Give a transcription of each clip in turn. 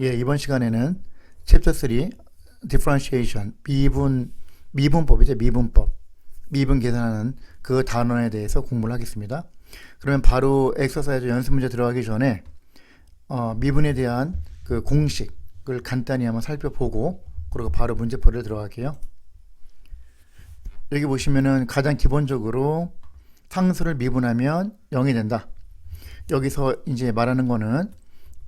예, 이번 시간에는 챕터 3 differentiation 미분법이죠. 미분법. 미분 계산하는 그 단원에 대해서 공부를 하겠습니다. 그러면 바로 엑서사이즈 연습 문제 들어가기 전에 미분에 대한 그 공식을 간단히 한번 살펴보고 그리고 바로 문제풀이를 들어갈게요. 여기 보시면은 가장 기본적으로 상수를 미분하면 0이 된다. 여기서 이제 말하는 거는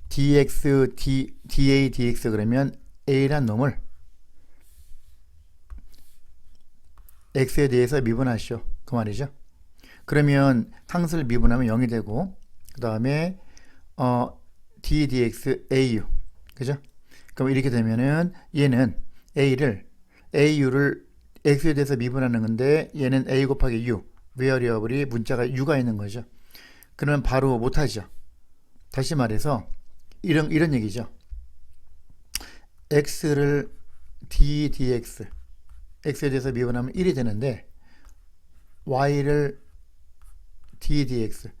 dx, da, dx 그러면 a란 놈을 x에 대해서 미분하시오. 그 말이죠. 그러면 상수를 미분하면 0이 되고 그 다음에 d, dx, au 그죠? 그럼 이렇게 되면은 얘는 au를 x에 대해서 미분하는 건데 얘는 a 곱하기 u 베어리어블이 문자가 u가 있는 거죠. 그러면 바로 못하죠. 다시 말해서 이런 얘기죠. x를 d, dx x에 대해서 미분하면 1이 되는데 y를 d, dx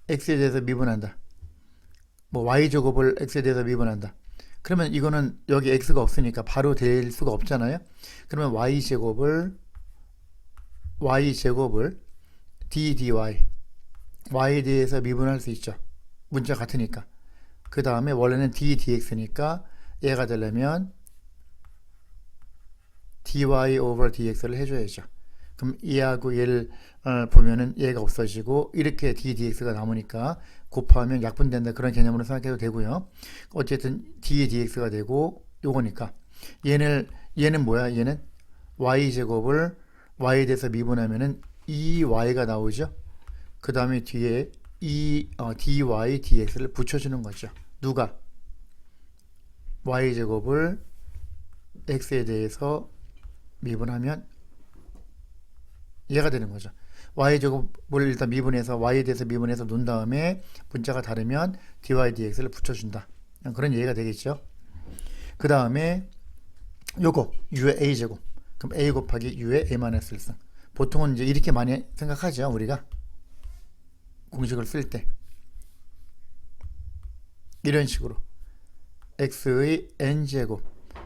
x에 대해서 미분한다. 뭐 y제곱을 x에 대해서 미분한다. 그러면 이거는 여기 x가 없으니까 바로 될 수가 없잖아요. 그러면 y제곱을 d, dy y에 대해서 미분할 수 있죠. 문자 같으니까. 그 다음에 원래는 d, dx니까 얘가 되려면 dy over dx를 해줘야죠. 그럼 얘하고 얘를 보면은 얘가 없어지고 이렇게 d, dx가 남으니까 곱하면 약분된다 그런 개념으로 생각해도 되고요. 어쨌든 d, dx가 되고 요거니까 얘는 뭐야? 얘는 y제곱을 y에 대해서 미분하면은 2y가 나오죠. 그 다음에 뒤에 dy, dx를 붙여주는 거죠. 누가? y제곱을 x에 대해서 미분하면 얘가 되는 거죠. y제곱을 일단 미분해서 y에 대해서 미분해서 놓은 다음에 문자가 다르면 dy, dx를 붙여준다. 그런 얘기가 되겠죠. 그 다음에 요거 u의 a제곱 그럼 a 곱하기 u의 a-1승 보통은 이제 이렇게 많이 생각하죠. 우리가 공식을 쓸 때 이런 식으로 x의 n제곱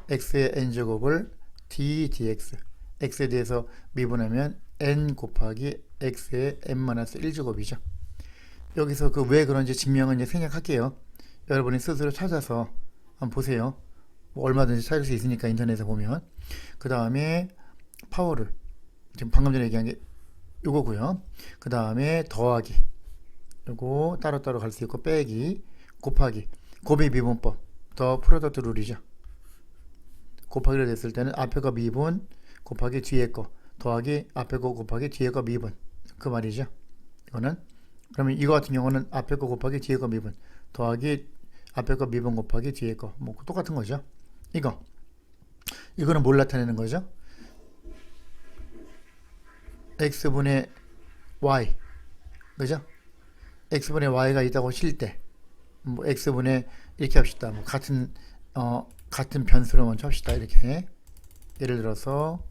x의 n제곱을 d, dx x에 대해서 미분하면 n 곱하기 x의 n-1제곱이죠. 여기서 그 왜 그런지 증명은 이제 생략할게요. 여러분이 스스로 찾아서 한번 보세요. 뭐 얼마든지 찾을 수 있으니까 인터넷에 보면. 그 다음에 파워를 지금 방금 전에 얘기한 게 요거고요. 그 다음에 더하기 요거 따로따로 갈 수 있고 빼기 곱하기 곱의 미분법 더 프로덕트 룰이죠. 곱하기로 됐을 때는 앞에 거 미분 곱하기 뒤에 거 더하기 앞에 거 곱하기 뒤에 거 미분 그 말이죠. 이거는 그러면 이거 같은 경우는 앞에 거 곱하기 뒤에 거 미분 더하기 앞에 거 미분 곱하기 뒤에 거 뭐 똑같은 거죠. 이거는 뭘 나타내는 거죠? x분의 y 그죠? x분의 y가 있다고 칠 때 뭐 x분의 이렇게 합시다. 뭐 같은 변수로 먼저 합시다. 이렇게 예를 들어서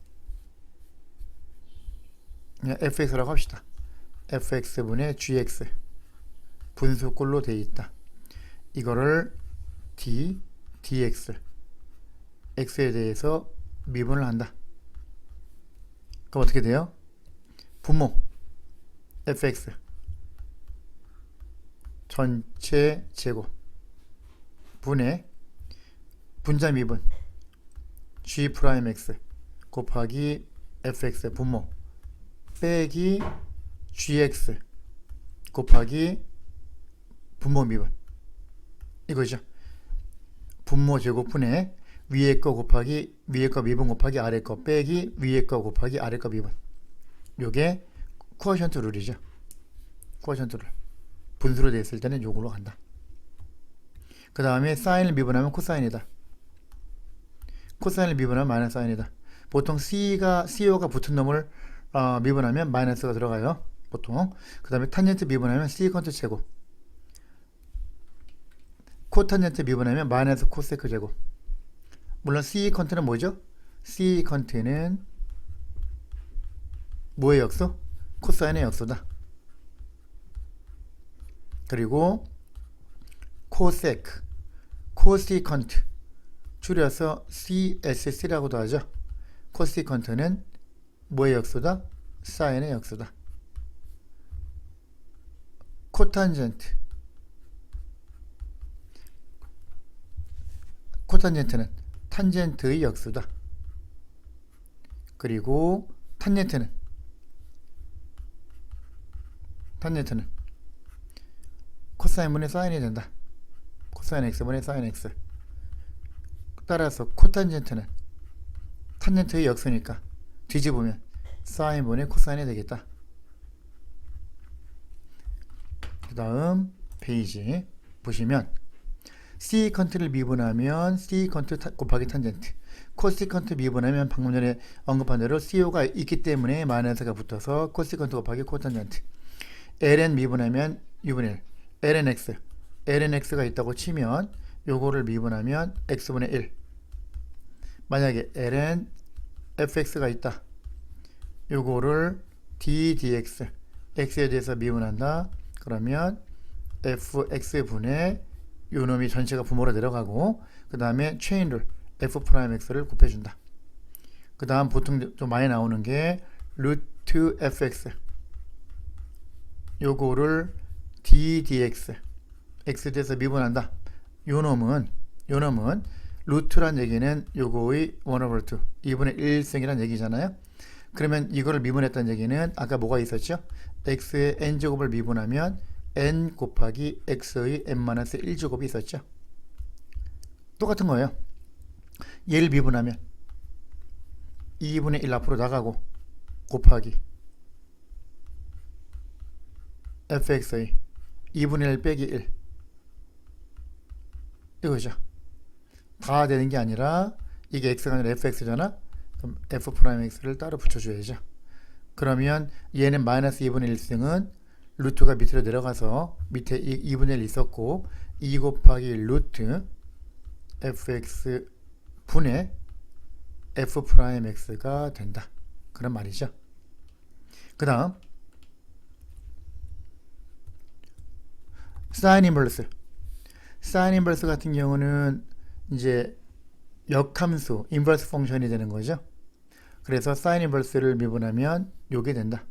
그냥 fx라고 합시다. fx분의 gx 분수꼴로 되어 있다. 이거를 d, dx x에 대해서 미분을 한다. 그럼 어떻게 돼요? 분모 fx 전체 제곱 분의 분자 미분 g'x 곱하기 fx 분모 빼기 gx 곱하기 분모 미분 이거죠. 분모 제곱분의 위에 거 곱하기 위에 거 미분 곱하기 아래 거 빼기 위에 거 곱하기 아래 거 미분 요게 쿼셔런트 룰이죠. 쿼셔런트 룰 분수로 되어 있을 때는 요걸로 간다. 그 다음에 사인을 미분하면 코사인이다. 코사인을 미분하면 마이너스 사인이다. 보통 CO가 붙은 놈을 미분하면 마이너스가 들어가요. 보통. 그 다음에 탄젠트 미분하면 시컨트 제곱 코탄젠트 미분하면 마이너스 코세크 제곱. 물론 시컨트는 뭐죠? 시컨트는 뭐의 역수? 코사인의 역수다. 그리고 코세크 코시컨트 줄여서 CSC라고도 하죠. 코시컨트는 뭐의 역수다? 사인의 역수다. 코탄젠트, 코탄젠트는 탄젠트의 역수다. 그리고 탄젠트는 코사인분의 사인이 된다. 코사인 x분의 사인 x. 따라서 코탄젠트는 탄젠트의 역수니까 뒤집으면 사인분의 코사인이 되겠다. 그 다음 페이지 보시면 시컨트를 미분하면 시컨트 곱하기 탄젠트, 코시컨트 미분하면 방금 전에 언급한 대로 CO가 있기 때문에 마이너스가 붙어서 코시컨트 곱하기 코탄젠트. ln 미분하면 u분의 1, lnx가 있다고 치면 요거를 미분하면 x분의 1. 만약에 ln fx가 있다, 요거를 ddx, x에 대해서 미분한다. 그러면 fx분의 요놈이 전체가 부모로 내려가고, 그 다음에 체인룰 f'x를 곱해준다. 그 다음 보통 좀 많이 나오는 게 루트 fx, 요거를 ddx, x에 대해서 미분한다. 요놈은 루트란 얘기는 요거의 1 over 2, 2분의 1승이란 얘기잖아요. 그러면 이거를 미분했다는 얘기는 아까 뭐가 있었죠? x의 n제곱을 미분하면 n 곱하기 x의 n-1제곱이 있었죠. 똑같은 거예요. 얘를 미분하면 2분의 1 앞으로 나가고 곱하기 fx의 2분의 1 빼기 1, 이거죠. 다 되는 게 아니라 이게 x가 아니라 fx잖아. 그럼 f'x를 따로 붙여줘야죠. 그러면 얘는 마이너스 2분의 1승은 루트가 밑으로 내려가서 밑에 2분의 1 있었고 2 곱하기 루트 fx 분의 f'x가 된다. 그런 말이죠. 그 다음 사인 인버스. 사인 인버스 같은 경우는 이제 역함수 인버스 펑션이 되는 거죠. 그래서 사인 인버스를 미분하면 요게 된다.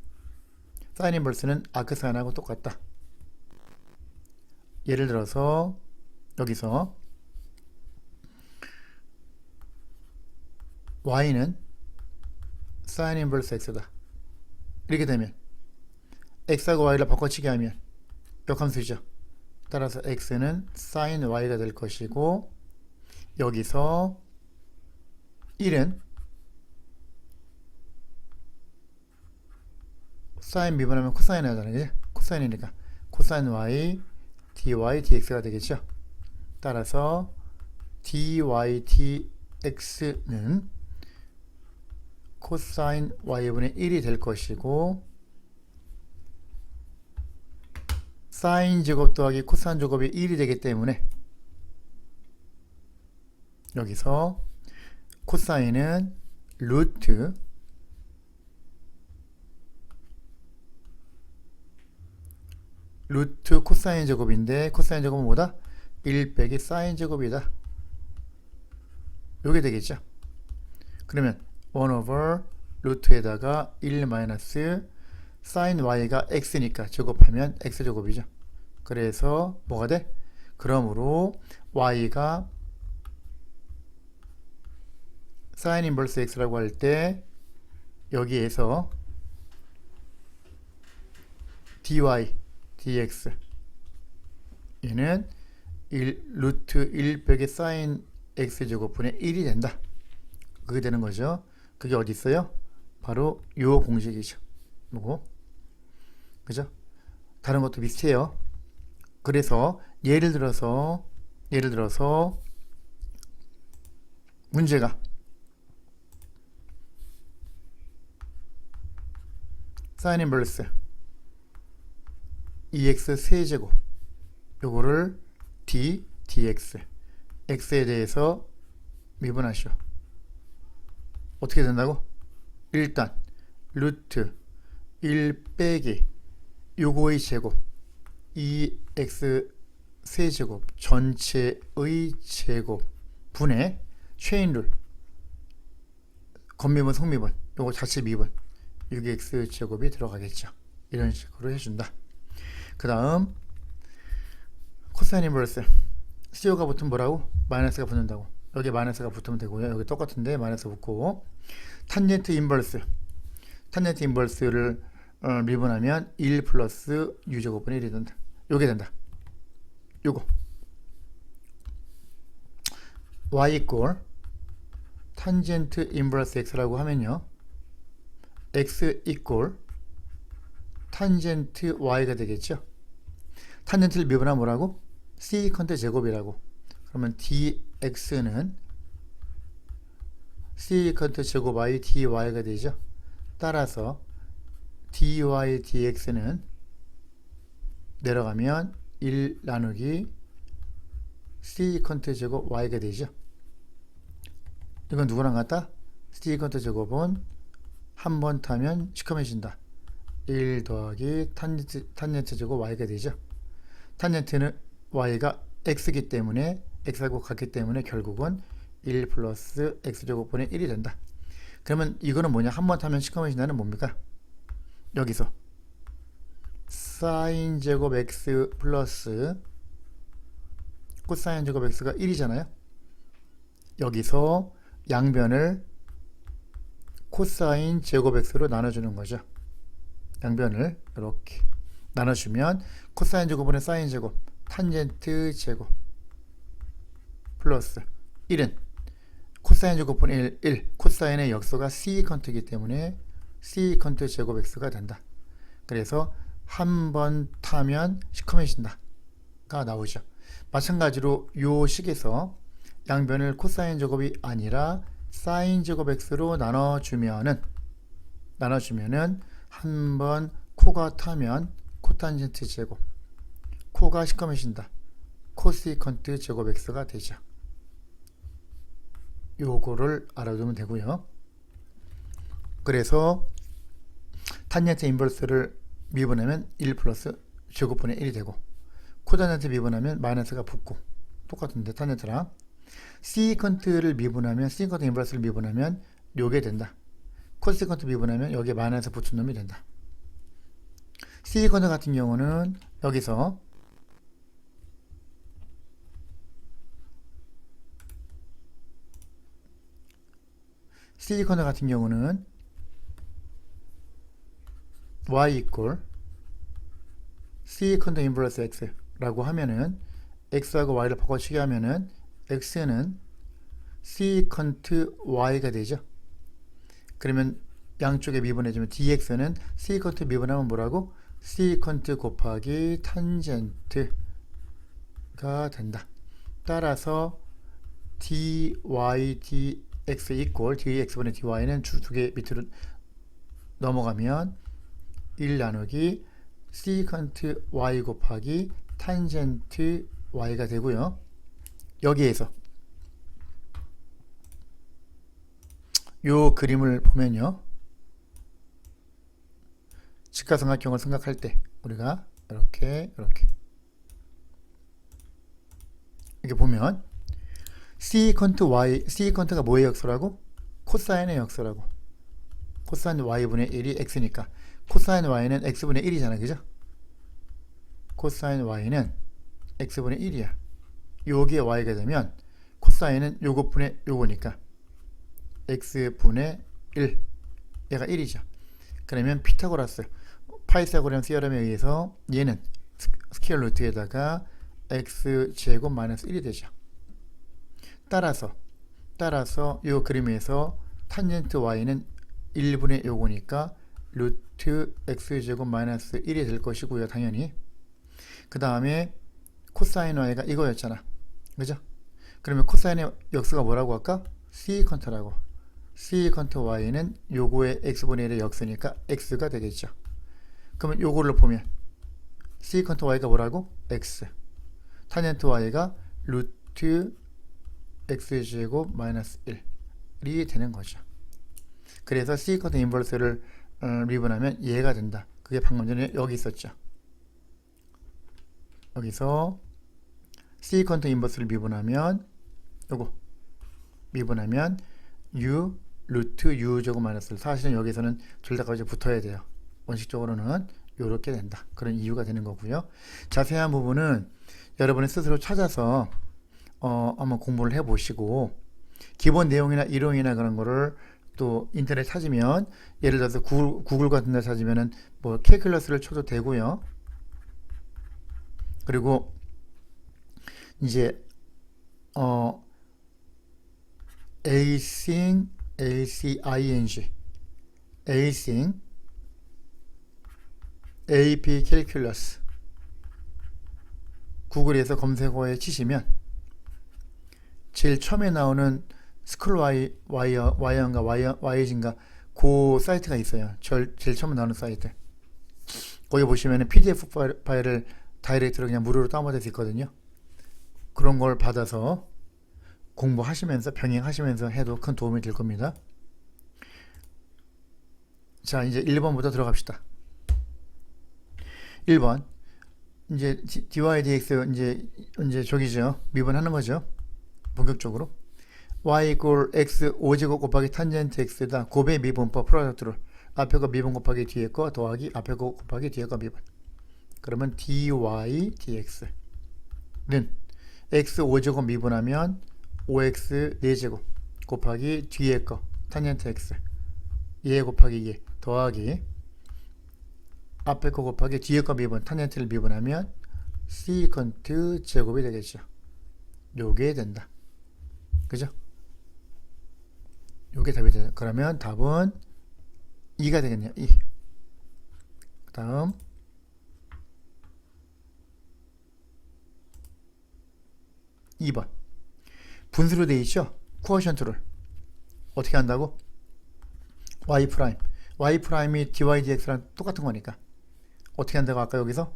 사인 인버스는 아크사인하고 똑같다. 예를 들어서 여기서 y는 사인 인버스 x다. 이렇게 되면 x하고 y를 바꿔치기 하면 역함수죠. 따라서 x는 sin y가 될 것이고, 여기서 1은 사인 미분하면 코사인 하잖아요. 그죠? 코사인이니까 코사인 y dy dx가 되겠죠. 따라서 dy dx는 코사인 y분의 1이 될 것이고, 사인 제곱 더하기 코사인 제곱이 1이 되기 때문에 여기서 코사인은 루트 코사인 제곱인데, 코사인 제곱은 뭐다? 1 빼기 사인 제곱이다. 요게 되겠죠. 그러면 1 over 루트에다가 1 마이너스 사인 y가 x니까 제곱하면 x제곱이죠. 그래서 뭐가 돼? 그러므로 y가 사인 인버스 x라고 할 때 여기에서 dy dx 얘는 루트 1 빼기 사인 x제곱분의 1이 된다. 그게 되는 거죠. 그게 어디 있어요? 바로 요 공식이죠. 요거. 그죠? 다른 것도 비슷해요. 그래서 예를 들어서 문제가 사인 인버스 2x 세제곱 요거를 dx x에 대해서 미분하시오. 어떻게 된다고? 일단 루트 1 빼기 요거의 제곱 2x 세제곱 전체의 제곱 분의 체인룰 겉미분 속미분 요거 자체 미분 6x 제곱이 들어가겠죠. 이런 식으로 해준다. 그 다음 코사인 인버스 CO가 붙으면 뭐라고? 마이너스가 붙는다고. 여기 마이너스가 붙으면 되고요. 여기 똑같은데 마이너스 붙고 탄젠트 인버스를 미분하면 1 플러스 u제곱분의 1이 된다. 요게 된다. 요거 y 이꼴 탄젠트 인버스 x라고 하면요 x 이꼴 탄젠트 y가 되겠죠. 탄젠트를 미분하면 뭐라고? 세컨트 제곱이라고. 그러면 dx는 세컨트 제곱 y dy가 되죠. 따라서 dy dx는 내려가면 1 나누기 세컨트 제곱 y가 되죠. 이건 누구랑 같다? 세컨트 제곱은 한 번 타면 시커매진다. 1 더하기 탄젠트 제곱 y가 되죠. 탄젠트는 y가 x이기 때문에 x하고 같기 때문에 결국은 1 플러스 x제곱분의 1이 된다. 그러면 이거는 뭐냐? 한 번 타면 시커매진다는 뭡니까? 여기서 사인 제곱 x 플러스 코사인 제곱 x가 1이잖아요. 여기서 양변을 코사인 제곱 x로 나눠주는 거죠. 양변을 이렇게 나눠주면 코사인 제곱분의 사인 제곱 탄젠트 제곱 플러스 1은 코사인 제곱분의 1 코사인의 역수가 세컨트이기 때문에 세컨트 제곱 x가 된다. 그래서 한 번 타면 시커매진다 가 나오죠. 마찬가지로 요 식에서 양변을 코사인 제곱이 아니라 사인 제곱 x로 나눠주면은 한 번 코가 타면 코탄젠트 제곱 코가 시커매진다. 코세컨트 제곱 x가 되죠. 요거를 알아두면 되고요. 그래서 탄젠트 인버스를 미분하면 1 플러스 제곱분의 1이 되고 코탄젠트 미분하면 마이너스가 붙고 똑같은데 탄젠트랑 세컨트를 미분하면 세컨트 인버스를 미분하면 요게 된다. 코세컨트 미분하면 여기에 마이너스 붙은 놈이 된다. 세컨트 같은 경우는 여기서 세컨트 같은 경우는 y 이꼴 세컨트 인버스 x라고 하면은 x하고 y를 바꿔치기 하면은 x는 세컨트 y가 되죠. 그러면 양쪽에 미분해주면 dx는 세컨트 미분하면 뭐라고? 세컨트 곱하기 탄젠트가 된다. 따라서 dy dx 이꼴 dx분의 dy는 두 개 밑으로 넘어가면 1 나누기 세컨트 y 곱하기 탄젠트 y가 되고요. 여기에서 요 그림을 보면요. 직가삼각형을 생각할 때 우리가 이렇게 보면 세컨트 y, 세컨트가 뭐의 역수라고? 코사인의 역수라고. 코사인 y분의 1이 x니까 코사인 y는 x분의 1이잖아. 그죠? 코사인 y는 x분의 1이야. 요게 y가 되면 코사인은 요것분의 요거니까 x분의 1 얘가 1이죠. 그러면 피타고라스 파이사고리안 시어럼에 의해서 얘는 스퀘어 루트에다가 x제곱 마이너스 1이 되죠. 따라서 요 그림에서 탄젠트 y는 1분의 요거니까 루트 x제곱 마이너스 1이 될 것이고요. 당연히 그 다음에 코사인 y가 이거였잖아. 그죠? 그러면 코사인의 역수가 뭐라고 할까? 세컨트라고. 세컨트 y는 요거의 x분의 1의 역수니까 x가 되겠죠. 그러면 요거를 보면 세컨트 y가 뭐라고? x. 탄젠트 y가 루트 x제곱 마이너스 1이 되는 거죠. 그래서 세컨트 인버스를 미분하면 얘가 된다. 그게 방금 전에 여기 있었죠. 여기서 시컨트 인버스를 미분하면 요거 미분하면 u 루트 u 제곱 마이너스 1. 사실은 여기서는 둘 다까지 붙어야 돼요. 원칙적으로는 이렇게 된다. 그런 이유가 되는 거고요. 자세한 부분은 여러분이 스스로 찾아서 한번 공부를 해 보시고 기본 내용이나 이론이나 그런 거를 또 인터넷 찾으면 예를 들어서 구글 같은 데 찾으면은 뭐 캘큘러스를 쳐도 되고요. 그리고 이제 async async AP 캘큘러스 구글에서 검색어에 치시면 제일 처음에 나오는 스쿨 와이어인가 와이어인가 그 사이트가 있어요. 제일 처음에 나오는 사이트. 거기 보시면 PDF 파일을 다이렉트로 그냥 무료로 다운받을 수 있거든요. 그런 걸 받아서 공부하시면서 병행하시면서 해도 큰 도움이 될 겁니다. 자, 이제 1번부터 들어갑시다. 1번 이제 dy dx 이제 저기죠. 미분하는 거죠. 본격적으로 y equal x 5제곱 곱하기 탄젠트 x다. 곱의 미분법 프로덕트를 앞에 거 미분 곱하기 뒤에 거 더하기 앞에 거 곱하기 뒤에 거 미분. 그러면 dy dx는 x 5제곱 미분하면 5x 4제곱 곱하기 뒤에 거 탄젠트 x 얘 곱하기 얘 더하기 앞에 거 곱하기 뒤에 거 미분 탄젠트를 미분하면 시컨트 제곱이 되겠죠. 요게 된다. 그죠? 요게 답이 돼요. 그러면 답은 2가 되겠네요. 2. 그 다음 2번 분수로 되어 있죠. 코어션트를 어떻게 한다고? y 프라임 y 프라임이 dy dx랑 똑같은 거니까 어떻게 한다고? 아까 여기서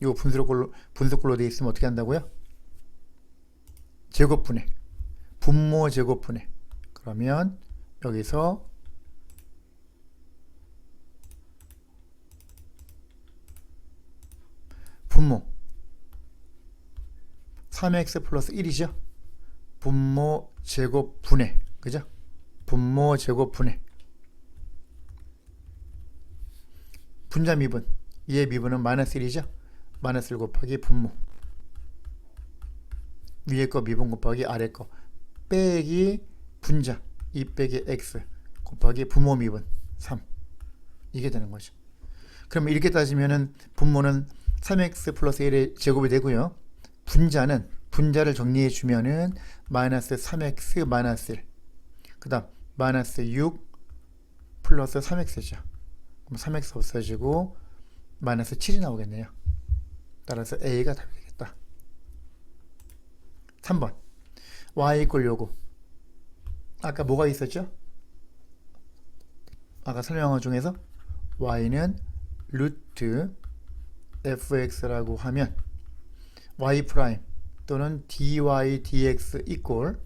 이거 분수꼴로 되어 있으면 어떻게 한다고요? 제곱분해 분모 제곱분해. 그러면 여기서 분모 3x 플러스 1이죠. 분모 제곱분해. 그죠? 분모 제곱분해. 분자 미분. 얘의 미분은 마이너스 1이죠. 마이너스 1 곱하기 분모. 위에 거 미분 곱하기 아래 거. 빼기 분자 2 빼기 x 곱하기 분모 미분 3. 이게 되는 거죠. 그럼 이렇게 따지면은 분모는 3x 플러스 1의 제곱이 되고요. 분자를 정리해 주면은 마이너스 3x 마이너스 1. 그 다음 마이너스 6 플러스 3x죠. 그럼 3x 없어지고 마이너스 7이 나오겠네요. 따라서 A가 답이 되겠다. 3번 y 이꼴 요거. 아까 뭐가 있었죠? 아까 설명한 것 중에서 y는 루트 fx라고 하면 y 프라임 또는 dy dx 이꼴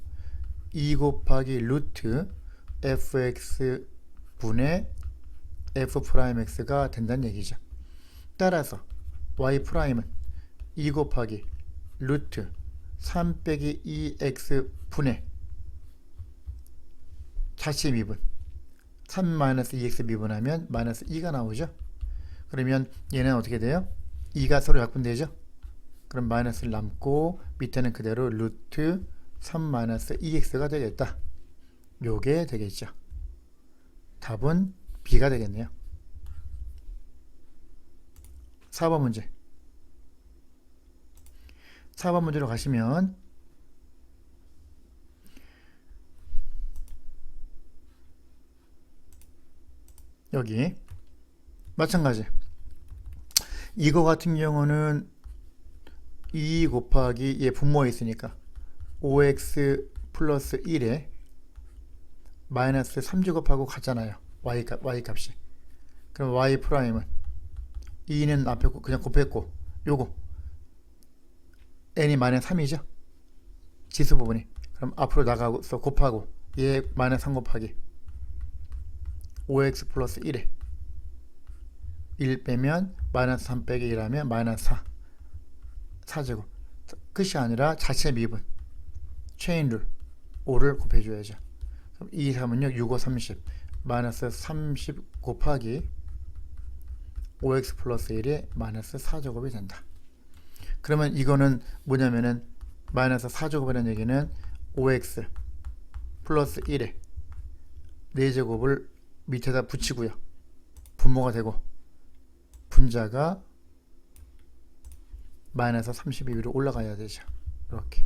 2 곱하기 루트 fx 분의 f 프라임 x가 된다는 얘기죠. 따라서 y 프라임은 2 곱하기 루트 3 빼기 2x 분의 자체 미분 3 마이너스 2x 미분하면 마이너스 2가 나오죠. 그러면 얘는 어떻게 돼요? 2가 서로 약분되죠. 그럼 마이너스를 남고 밑에는 그대로 루트 3 마이너스 2x가 되겠다. 요게 되겠죠. 답은 B가 되겠네요. 4번 문제. 4번 문제로 가시면 여기 마찬가지. 이거 같은 경우는 2 곱하기 얘 분모에 있으니까 5x 플러스 1에 마이너스 3제곱하고 같잖아요. y 값이. 그럼 y 프라임은 2는 앞에 그냥 곱했고 요거 n이 마이너스 3이죠. 지수 부분이. 그럼 앞으로 나가서 곱하고 얘 마이너스 3 곱하기 5x 플러스 1에 1 빼면 마이너스 3 빼기 1하면 마이너스 4 4제곱 끝이 아니라 자체 미분 체인룰 5를 곱해줘야죠. 2, 3은요 6, 5, 30 마이너스 30 곱하기 5x 플러스 1이 마이너스 4제곱이 된다. 그러면 이거는 뭐냐면은 마이너스 4제곱이라는 얘기는 5x 플러스 1에 4제곱을 밑에다 붙이고요. 분모가 되고 분자가 마이너스 32 위로 올라가야 되죠. 이렇게.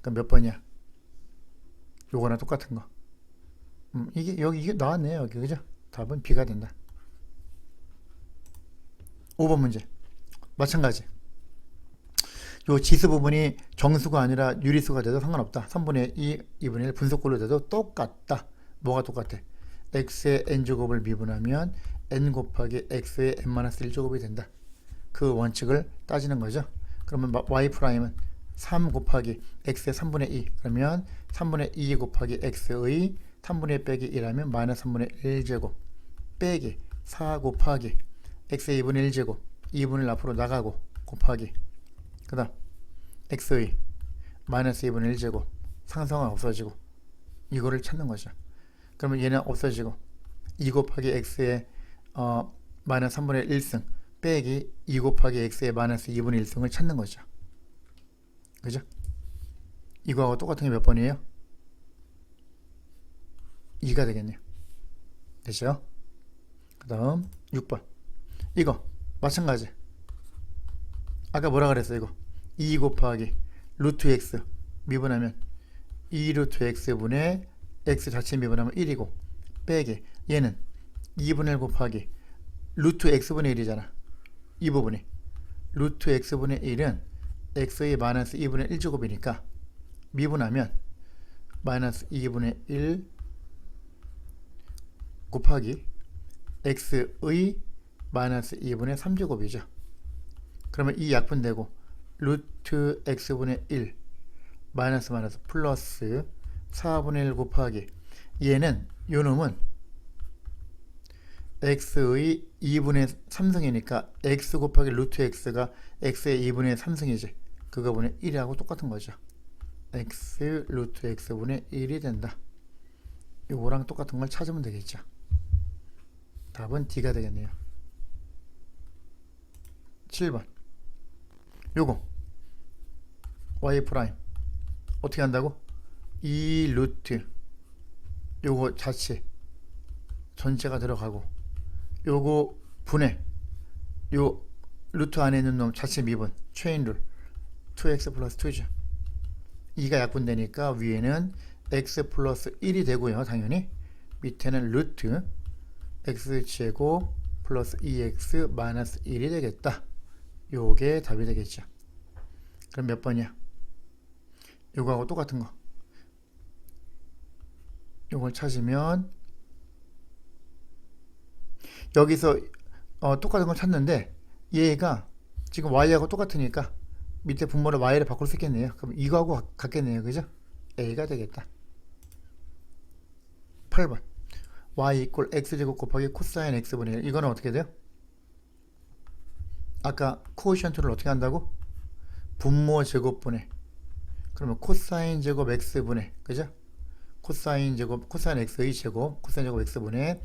그럼 몇 번이야? 요거랑 똑같은 거. 이게 나왔네요. 여기 그죠? 답은 B가 된다. 5번 문제. 마찬가지. 요 지수 부분이 정수가 아니라 유리수가 돼도 상관없다. 3분의 2, 2분의 1 분속꼴로 돼도 똑같다. 뭐가 똑같아? x의 n제곱을 미분하면 n 곱하기 x의 n-1제곱이 된다. 그 원칙을 따지는 거죠. 그러면 y'은 3 곱하기 x의 3분의 2 그러면 3분의 2 곱하기 x의 3분의 1 빼기 1하면 마이너스 3분의 1제곱 빼기 4 곱하기 x의 2분의 1제곱 2분의 1 앞으로 나가고 곱하기 그 다음 x의 마이너스 2분의 1제곱 상성은 없어지고 이거를 찾는 거죠. 그러면 얘는 없어지고 2 곱하기 x의 마이너스 3분의 1승 빼기 2 곱하기 x의 마이너스 2분의 1승을 찾는 거죠. 그죠? 이거하고 똑같은 게 몇 번이에요? 2가 되겠네요. 됐죠? 그 다음 6번 이거 마찬가지. 아까 뭐라 그랬어? 이거 2 곱하기 루트 x 미분하면 2 루트 x분의 x 자체 미분하면 1이고 빼기 얘는 2분의 1 곱하기 루트 x분의 1이잖아. 이 부분이 루트 x분의 1은 x의 마이너스 2분의 1제곱이니까 미분하면 마이너스 2분의 1 곱하기 x의 마이너스 2분의 3제곱이죠. 그러면 이 약분되고 루트 x분의 1 마이너스 마이너스 플러스 4분의 1 곱하기 얘는 요 놈은 x의 2분의 3승이니까 x 곱하기 루트 x가 x의 2분의 3승이지. 그거 분의 1하고 똑같은 거죠. x 루트 x분의 1이 된다. 요거랑 똑같은 걸 찾으면 되겠죠. 답은 D가 되겠네요. 7번 요거 y 프라임 어떻게 한다고? 2 루트 요거 자체 전체가 들어가고 요거 분해 요 루트 안에 있는 놈 자체 미분 체인룰 2x 플러스 2죠. 2가 약분되니까 위에는 x 플러스 1이 되고요. 당연히 밑에는 루트 x제곱 플러스 2x 마이너스 1이 되겠다. 요게 답이 되겠죠. 그럼 몇 번이야? 요거하고 똑같은 거 요걸 찾으면 여기서 똑같은 걸 찾는데 얘가 지금 y하고 똑같으니까 밑에 분모를 y를 바꿀 수 있겠네요. 그럼 이거하고 같겠네요. 그죠? a가 되겠다. 8번 y 이꼴 x제곱 곱하기 코사인 x분의 1 이거는 어떻게 돼요? 아까 코에피션트를 어떻게 한다고? 분모 제곱분의 그러면 코사인 제곱 x분의 그죠? 코사인 제곱 코사인 x의 제곱 코사인 제곱 x분의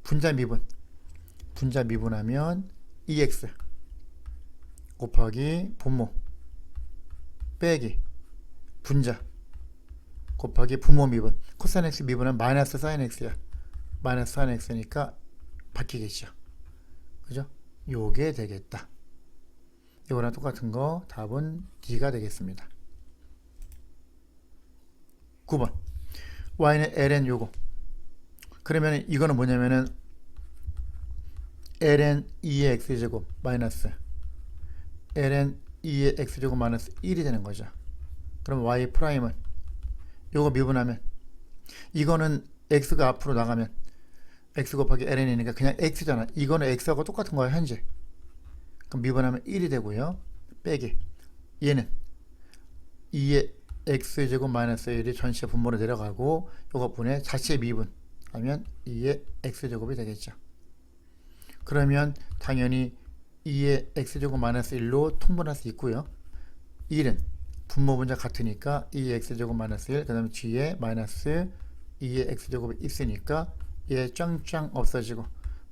분자 미분하면 2x 곱하기 분모 빼기 분자 곱하기 분모 미분 코사인 x 미분은 마이너스 사인 x야. 마이너스 사인 x니까 바뀌겠죠. 그죠? 요게 되겠다. 이거랑 똑같은 거 답은 D가 되겠습니다. 9번 y는 ln 요거 그러면 이거는 뭐냐면은 ln 2의 x제곱 마이너스 ln 2의 x제곱 마이너스 1이 되는 거죠. 그럼 y 프라임은 요거 미분하면 이거는 x가 앞으로 나가면 x 곱하기 ln이니까 그냥 x잖아. 이거는 x하고 똑같은 거야 현재. 그럼 미분하면 1이 되고요. 빼기 얘는 2의 x제곱 마이너스 1이 전체 분모로 내려가고 요거 분의 자체 미분 하면 2의 x제곱이 되겠죠. 그러면 당연히 2의 x제곱 마이너스 1로 통분할 수 있고요. 1은 분모 분자 같으니까 2x제곱 마이너스 1, 그 다음에 뒤에 마이너스 2의 x제곱이 있으니까 얘 짱짱 없어지고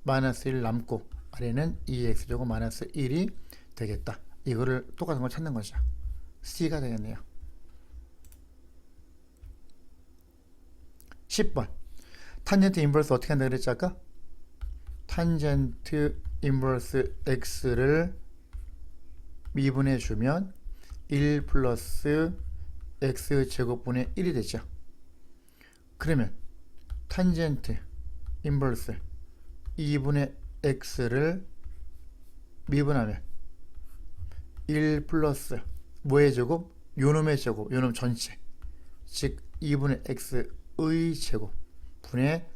마이너스 1 남고 아래는 2x제곱 마이너스 1이 되겠다. 이거를 똑같은 걸 찾는 거죠. C가 되겠네요. 10번 탄젠트 인버스 어떻게 한다 그랬지 아까? 탄젠트 인버스 x를 미분해 주면 1 플러스 x제곱분의 1이 되죠. 그러면 탄젠트 인버스 2분의 x를 미분하면 1 플러스 뭐의 제곱? 요놈의 제곱, 요놈 전체, 즉 2분의 x의 제곱 분의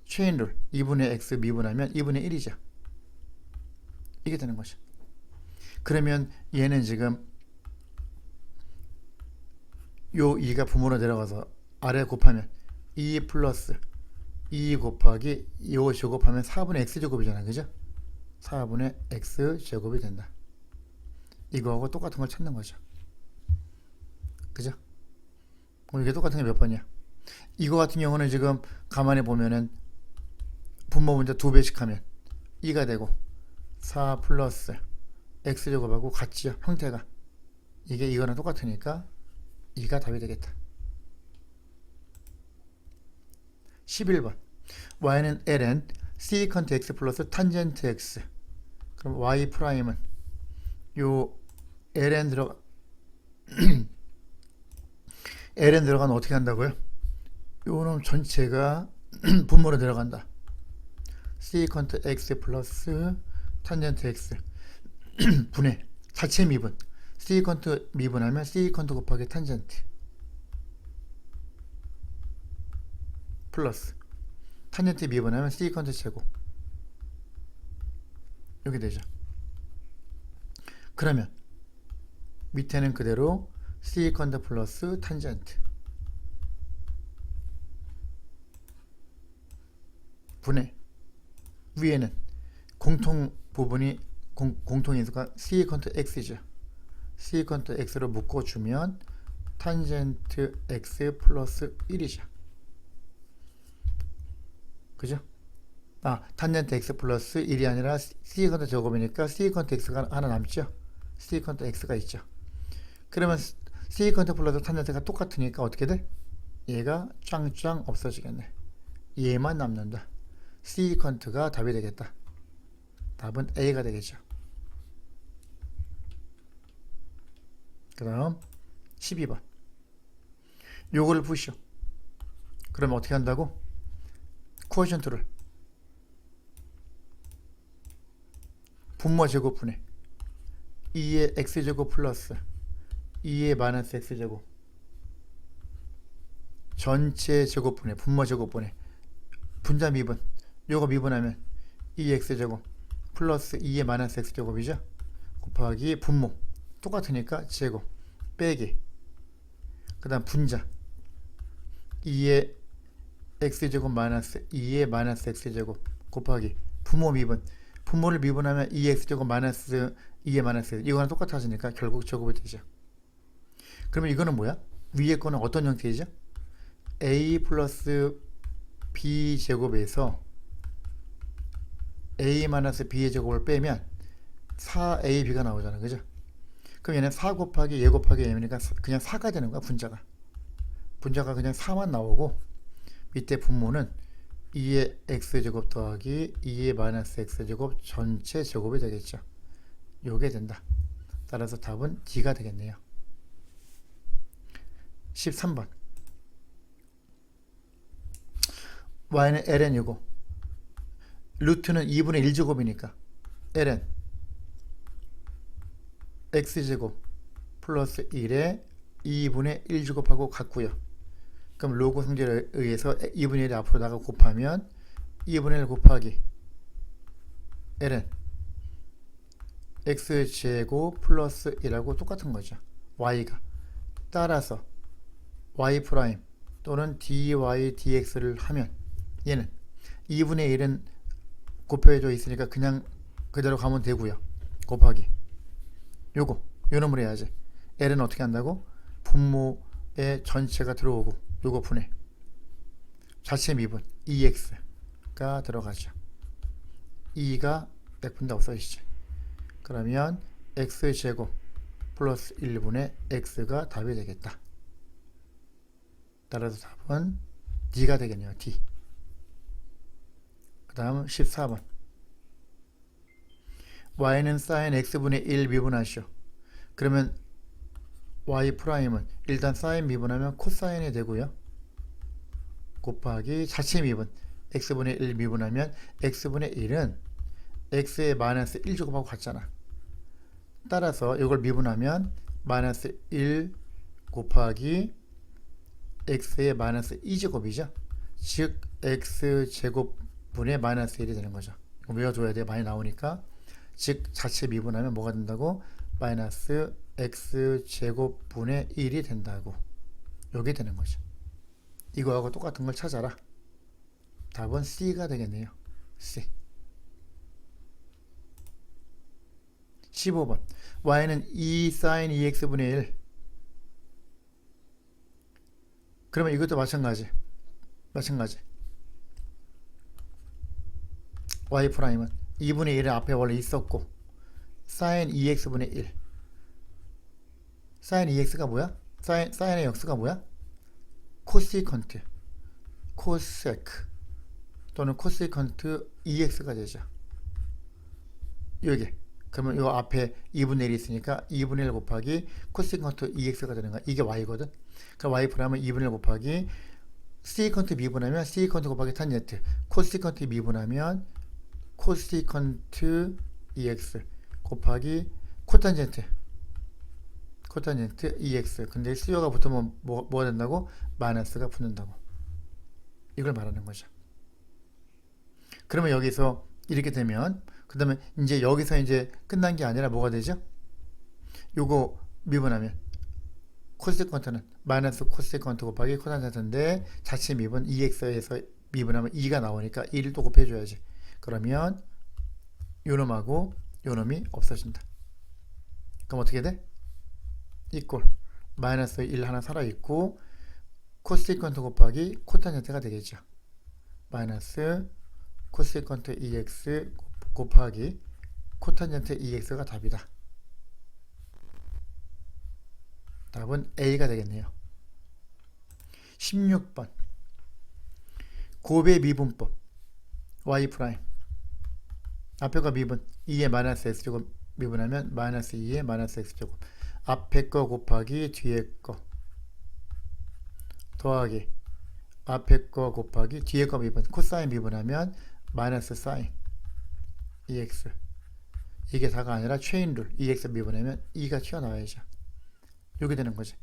체인룰 2분의 x 미분하면 2분의 1이죠. 이게 되는 거죠. 그러면 얘는 지금 요 2가 분모로 내려가서 아래 곱하면 2 플러스 2 곱하기 요 제곱하면 4분의 x제곱이잖아. 그죠? 4분의 x제곱이 된다. 이거하고 똑같은 걸 찾는 거죠. 그죠? 그럼 이게 똑같은 게 몇 번이야? 이거 같은 경우는 지금 가만히 보면은 분모 분자 2배씩 하면 2가 되고 4 플러스 x제곱하고 같지요. 형태가. 이게 이거랑 똑같으니까 2가 답이 되겠다. 11번 y는 ln secant x 플러스 탄젠트 x. 그럼 y 프라임은 요 ln 들어가면 어떻게 한다고요? 요놈 전체가 분모로 들어간다. secant x 플러스 탄젠트 x 분의 자체 미분. secant 미분하면 secant 곱하기 탄젠트 플러스 탄젠트 미분하면 secant 제곱. 이렇게 되죠. 그러면 밑에는 그대로 secant 플러스 탄젠트 분의 위에는 공통 부분이 공통인수가 secant x죠. secant x로 묶어주면 탄젠트 x 플러스 1이죠. 그죠? 탄젠트 x 플러스 1이 아니라 secant 제곱이니까 secant x가 하나 남죠. secant x가 있죠. 그러면 secant 플러스 탄젠트가 똑같으니까 어떻게 돼? 얘가 짱짱 없어지겠네. 얘만 남는다. secant가 답이 되겠다. 답은 A가 되겠죠. 그 다음 12번 요거를 푸시오. 그러면 어떻게 한다고? 코에션트를 분모 제곱분의 2의 x제곱 플러스 2의 마이너스 x제곱 전체 제곱분의 분모 제곱분의 분자 미분. 요거 미분하면 2x제곱 플러스 2의 마이너스 x제곱이죠. 곱하기 분모 똑같으니까 제곱 빼기 그 다음 분자 2의 x제곱 마이너스 2의 마이너스 x제곱 곱하기 분모 미분. 분모를 미분하면 2x제곱 마이너스 2의 마이너스 이거랑 똑같아지니까 결국 제곱이 되죠. 그러면 이거는 뭐야? 위에 거는 어떤 형태이죠? a 플러스 b 제곱에서 a 마이너스 b의 제곱을 빼면 4ab가 나오잖아. 그죠? 그럼 얘는 4 곱하기 얘 곱하기 m이니까 그냥 4가 되는 거야. 분자가 그냥 4만 나오고 밑에 분모는 2의 x제곱 더하기 2의 마이너스 x제곱 전체 제곱이 되겠죠. 요게 된다. 따라서 답은 D가 되겠네요. 13번 y는 ln이고 루트는 2분의 1제곱이니까 ln x제곱 플러스 1에 2분의 1제곱하고 같고요. 그럼 로그 성질에 의해서 2분의 1이 앞으로 나가 곱하면 2분의 1 곱하기 ln x제곱 플러스 1하고 똑같은 거죠. y가. 따라서 y 프라임 또는 dy dx를 하면 얘는 2분의 1은 곱해져 있으니까 그냥 그대로 가면 되고요. 곱하기 요놈을 해야지. L은 어떻게 한다고? 분모의 전체가 들어오고 요거 분해 자체 미분 EX가 들어가죠. 2가 100분의 없어지죠. 그러면 X제곱 플러스 1분의 X가 답이 되겠다. 따라서 답은 D가 되겠네요. D. 그 다음 14번 Y는 sin X분의 1 미분하시오. 그러면 Y''은 일단 sin 미분하면 코사인이 되고요. 곱하기 자체 미분 X분의 1 미분하면 X분의 1은 X의 마이너스 1제곱하고 같잖아. 따라서 이걸 미분하면 마이너스 1 곱하기 X의 마이너스 2제곱이죠. 즉 X제곱분의 마이너스 1이 되는 거죠. 이거 외워줘야 돼. 많이 나오니까. 즉 자체 미분하면 뭐가 된다고? 마이너스 X제곱분의 1이 된다고. 여기 되는 거죠. 이거하고 똑같은 걸 찾아라. 답은 C가 되겠네요. C. 15번 Y는 2 sin 2X분의 1. 그러면 이것도 마찬가지. Y'은 2분의 1은 앞에 원래 있었고 sin 2X분의 1. sin 2X가 뭐야? sin의 역수가 뭐야? 코시컨트, 코세크 또는 코시컨트 2X가 되죠. 여기 그러면 이 앞에 2분의 1이 있으니까 2분의 1 곱하기 코시컨트 2X가 되는 거야. 이게 Y거든. 그럼 Y 프라임은 2분의 1 곱하기 시컨트 미분하면 시컨트 곱하기 탄젠트, 코시컨트 미분하면 코시컨트 2X 곱하기 코탄젠트 2X. 근데 수요가 붙으면 뭐가 된다고? 마이너스가 붙는다고. 이걸 말하는 거죠. 그러면 여기서 이렇게 되면 그 다음에 이제 여기서 이제 끝난 게 아니라 뭐가 되죠? 요거 미분하면 코시컨트는 마이너스 코시컨트 곱하기 코탄젠트인데 자체 미분 2x에서 미분하면 2가 나오니까 1을 또 곱해줘야지. 그러면 요놈하고 요놈이 없어진다. 그럼 어떻게 돼? 이꼴 마이너스 1 하나 살아있고 코시컨트 곱하기 코탄젠트가 되겠죠. 마이너스 코시컨트 2x 곱하기 코탄젠트 2x가 답이다. 답은 A가 되겠네요. 16번 곱의 미분법 Y' 앞에가 미분 2의 마이너스 x제곱 미분하면 마이너스 2의 마이너스 x제곱 앞에 거 곱하기 뒤에 거 더하기 앞에 거 곱하기 뒤에 거 미분 코사인 미분하면 마이너스 사인 2x 이게 다가 아니라 체인룰 2x 미분하면 2가 튀어나와야죠. 이렇게 되는 거지.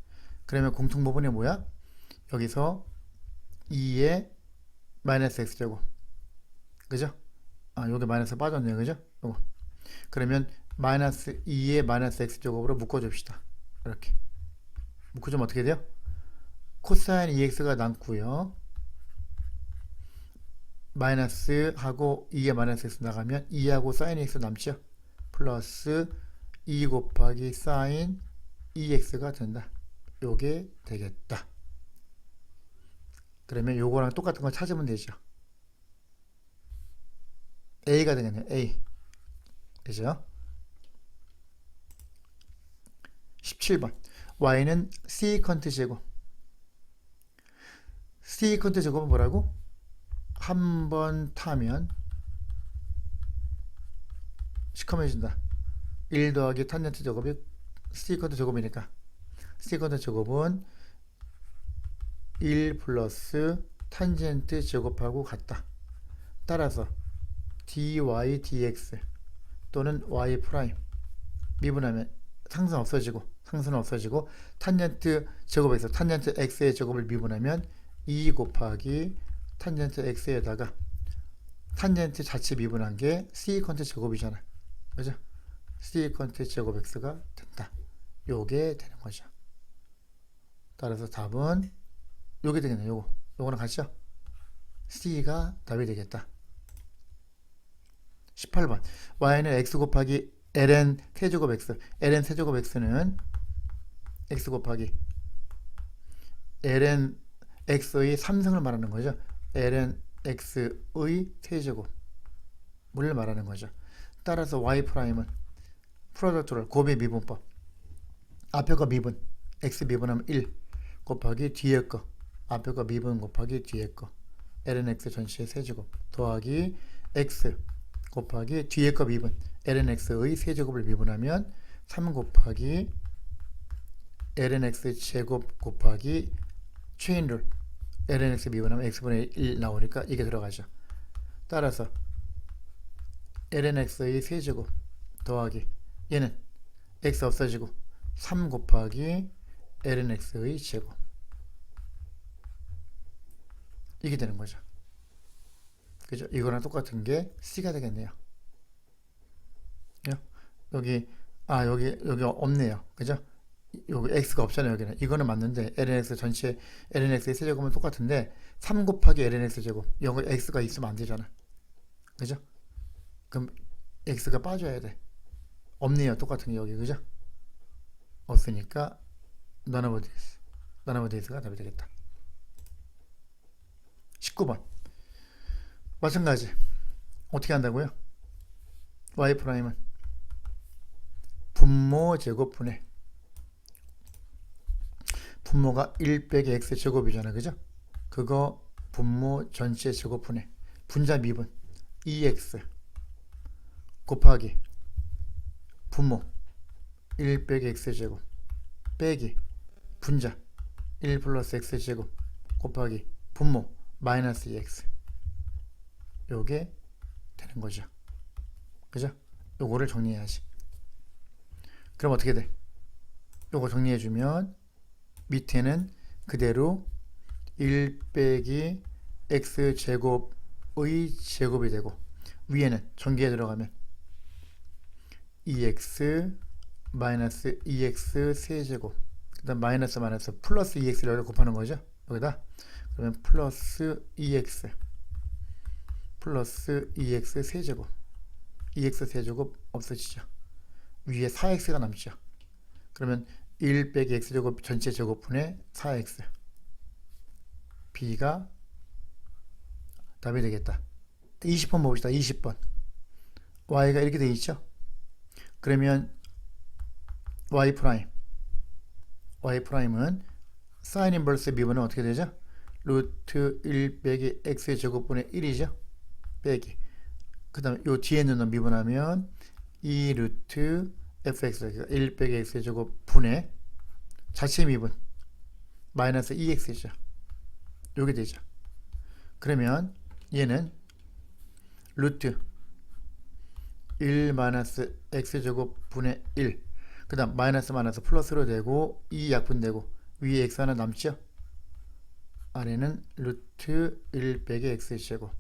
그러면 공통부분이 뭐야? 여기서 2의 마이너스 x제곱 그죠? 여기 마이너스 빠졌네요. 그죠? 요거. 그러면 마이너스 2의 마이너스 x제곱으로 묶어줍시다. 이렇게 묶어주면 어떻게 돼요? 코사인 2x가 남고요. 마이너스 하고 2의 마이너스 x 나가면 2하고 사인 x 남죠. 플러스 2 곱하기 사인 2x가 된다. 요게 되겠다. 그러면 요거랑 똑같은 걸 찾으면 되죠. A가 되겠네요. A. 그죠? 17번 Y는 시컨트 제곱. 시컨트 제곱은 뭐라고? 한 번 타면 시커매진다. 1 더하기 탄젠트 제곱이 시컨트 제곱이니까 시컨트 제곱은 1 플러스 탄젠트 제곱하고 같다. 따라서 dy dx 또는 y 프라임 미분하면 상수는 없어지고 탄젠트 제곱에서 탄젠트 x의 제곱을 미분하면 2 곱하기 탄젠트 x에다가 탄젠트 자체 미분한 게 시컨트 제곱이잖아. 그죠? 시컨트 제곱 x가 된다. 요게 되는 거죠. 따라서 답은 요게 되겠네요. 요거랑 같이요. C가 답이 되겠다. 18번 Y는 x 곱하기 ln 세제곱 x ln 세제곱 x는 x 곱하기 ln x의 3승을 말하는 거죠. ln x의 세제곱을 말하는 거죠. 따라서 y'은 프로덕트를 곱의 미분법, 앞에 거 미분, x 미분하면 1 곱하기 뒤에 거, 앞에 거 미분 곱하기 뒤에 거, ln x 전체의 세제곱 더하기 x 곱하기 뒤에 거 미분, ln x의 세제곱을 미분하면 3 곱하기 ln x 제곱 곱하기 체인룰, ln x 미분하면 x분의 1 나오니까 이게 들어가죠. 따라서 ln x의 세제곱 더하기 얘는 x 없어지고 3 곱하기 ln x의 제곱, 이게 되는 거죠. 그죠? 이거랑 똑같은 게 c가 되겠네요. 여기 여기 없네요. 그죠? 여기 x가 없잖아요. 여기는 이거는 맞는데 ln x 전체 ln x의 세제곱은 똑같은데 3 곱하기 ln x 제곱, 여기 x가 있으면 안 되잖아. 그죠? 그럼 x가 빠져야 돼. 없네요. 똑같은 게 여기. 그죠? 없으니까 none of this가 답이 되겠다. 19번 마찬가지. 어떻게 한다고요? y'은 분모 제곱분의, 분모가 1 빼기 x 제곱이잖아. 그죠? 그거 분모 전체 제곱분의 분자 미분 2x 곱하기 분모 1 빼기 x 제곱 빼기 분자 1 플러스 x 제곱 곱하기 분모 마이너스 2x, 요게 되는 거죠. 그죠? 요거를 정리해야지. 그럼 어떻게 돼? 요거 정리해주면 밑에는 그대로 1 빼기 x 제곱의 제곱이 되고, 위에는 전기에 들어가면 2x 마이너스 2x 세제곱, 그 다음 마이너스 플러스 2x를 곱하는 거죠. 여기다 그러면 플러스 2x 세제곱, 2x 세제곱 없어지죠. 위에 4x가 남죠. 그러면 1 빼기 x제곱 전체 제곱분의 4x, b가 답이 되겠다. 20번 봅시다. 20번 y가 이렇게 되어 있죠. 그러면 y'은 사인 인버스 미분은 어떻게 되죠? 루트 1 빼기 x 제곱분의 1이죠. 빼기, 그 다음에 요 뒤에 있는 미분하면 2 루트 fx, 1 빼기 x 제곱 분의 자체 미분 마이너스 2x죠. 요게 되죠. 그러면 얘는 루트 1 마이너스 x 제곱 분의 1, 그 다음 마이너스 플러스로 되고 2 약분되고 위에 x 하나 남죠. 아래는 루트 1 빼기 x 제곱,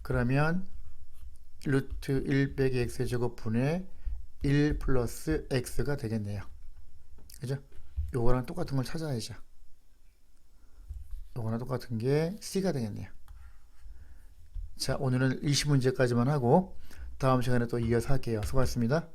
그러면 루트 1 빼기 x 제곱 분의 1 플러스 x가 되겠네요. 그죠? 요거랑 똑같은 걸 찾아야죠. 요거랑 똑같은 게 c가 되겠네요. 자, 오늘은 20문제까지만 하고 다음 시간에 또 이어서 할게요. 수고하셨습니다.